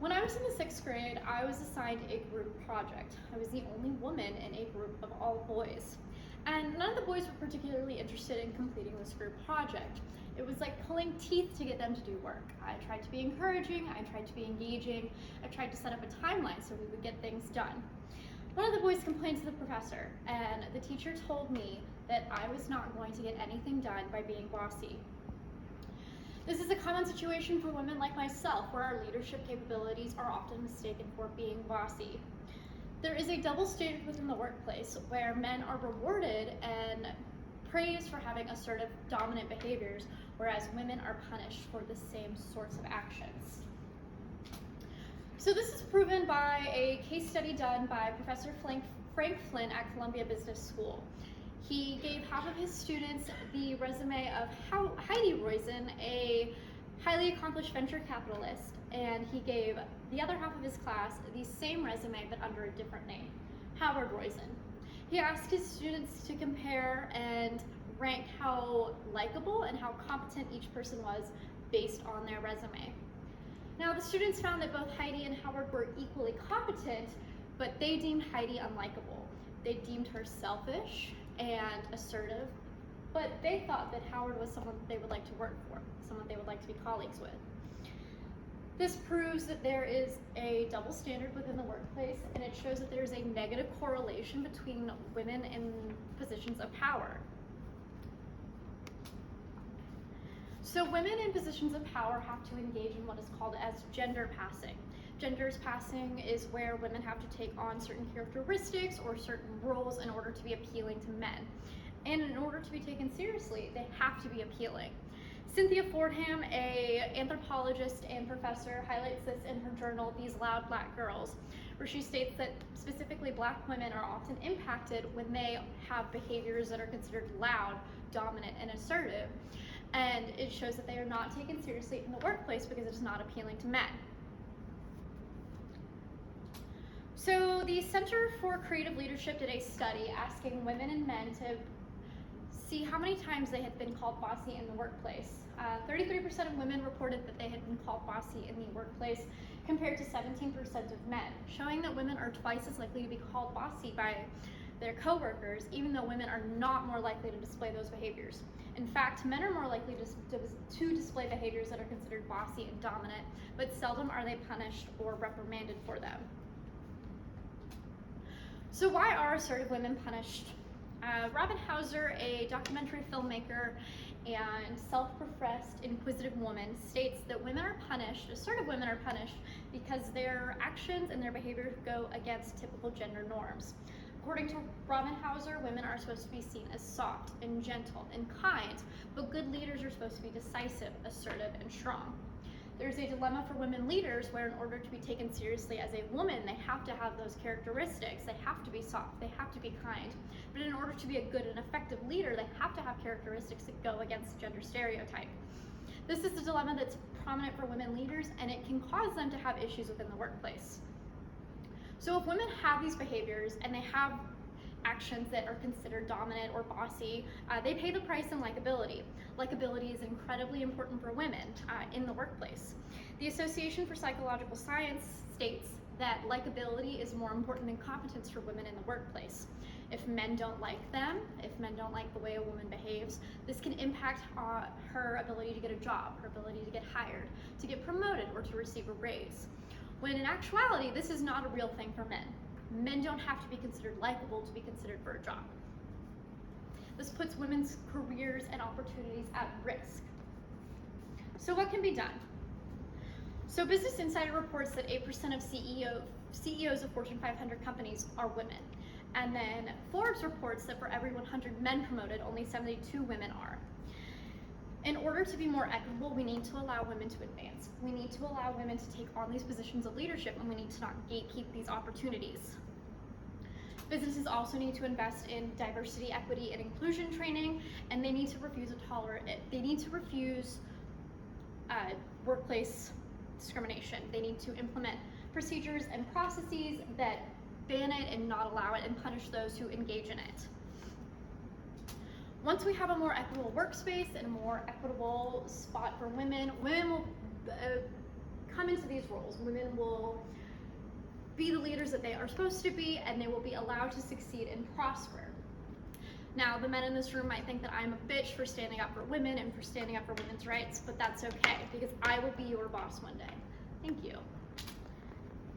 When I was in the 6th grade, I was assigned a group project. I was the only woman in a group of all boys. And none of the boys were particularly interested in completing this group project. It was like pulling teeth to get them to do work. I tried to be encouraging, I tried to be engaging, I tried to set up a timeline so we would get things done. One of the boys complained to the professor, and the teacher told me that I was not going to get anything done by being bossy. This is a common situation for women like myself, where our leadership capabilities are often mistaken for being bossy. There is a double standard within the workplace where men are rewarded and praised for having assertive, dominant behaviors, whereas women are punished for the same sorts of actions. So this is proven by a case study done by Professor Frank Flynn at Columbia Business School. He gave half of his students the resume of Heidi Roizen, a highly accomplished venture capitalist, and he gave the other half of his class the same resume but under a different name, Howard Roizen. He asked his students to compare and rank how likable and how competent each person was based on their resume. Now, the students found that both Heidi and Howard were equally competent, but they deemed Heidi unlikable. They deemed her selfish and assertive, but they thought that Howard was someone they would like to work for, someone they would like to be colleagues with. This proves that there is a double standard within the workplace, and it shows that there is a negative correlation between women in positions of power. So women in positions of power have to engage in what is called as gender passing. Genders passing is where women have to take on certain characteristics or certain roles in order to be appealing to men. And in order to be taken seriously, they have to be appealing. Cynthia Fordham, an anthropologist and professor, highlights this in her journal, These Loud Black Girls, where she states that specifically Black women are often impacted when they have behaviors that are considered loud, dominant, and assertive. And it shows that they are not taken seriously in the workplace because it is not appealing to men. So the Center for Creative Leadership did a study asking women and men to see how many times they had been called bossy in the workplace. 33% of women reported that they had been called bossy in the workplace, compared to 17% of men, showing that women are twice as likely to be called bossy by their coworkers, even though women are not more likely to display those behaviors. In fact, men are more likely to display behaviors that are considered bossy and dominant, but seldom are they punished or reprimanded for them. So why are assertive women punished? Robin Hauser, a documentary filmmaker and self-professed inquisitive woman, states that assertive women are punished because their actions and their behaviors go against typical gender norms. According to Robin Hauser, women are supposed to be seen as soft and gentle and kind, but good leaders are supposed to be decisive, assertive, and strong. There's a dilemma for women leaders where in order to be taken seriously as a woman, they have to have those characteristics. They have to be soft, they have to be kind. But in order to be a good and effective leader, they have to have characteristics that go against gender stereotype. This is a dilemma that's prominent for women leaders, and it can cause them to have issues within the workplace. So if women have these behaviors and they have actions that are considered dominant or bossy, they pay the price in likability. Likability is incredibly important for women in the workplace. The Association for Psychological Science states that likability is more important than competence for women in the workplace. If men don't like them, if men don't like the way a woman behaves, this can impact her ability to get a job, her ability to get hired, to get promoted, or to receive a raise. When in actuality, this is not a real thing for men. Men don't have to be considered likable to be considered for a job. This puts women's careers and opportunities at risk. So what can be done? So Business Insider reports that 8% of CEOs of Fortune 500 companies are women. And then Forbes reports that for every 100 men promoted, only 72 women are. In order to be more equitable, we need to allow women to advance. We need to allow women to take on these positions of leadership, and we need to not gatekeep these opportunities. Businesses also need to invest in diversity, equity, and inclusion training, and they need to refuse workplace discrimination. They need to implement procedures and processes that ban it and not allow it, and punish those who engage in it. Once we have a more equitable workspace and a more equitable spot for women, women will come into these roles. Women will be the leaders that they are supposed to be, and they will be allowed to succeed and prosper. Now, the men in this room might think that I'm a bitch for standing up for women and for standing up for women's rights, but that's okay, because I will be your boss one day. Thank you.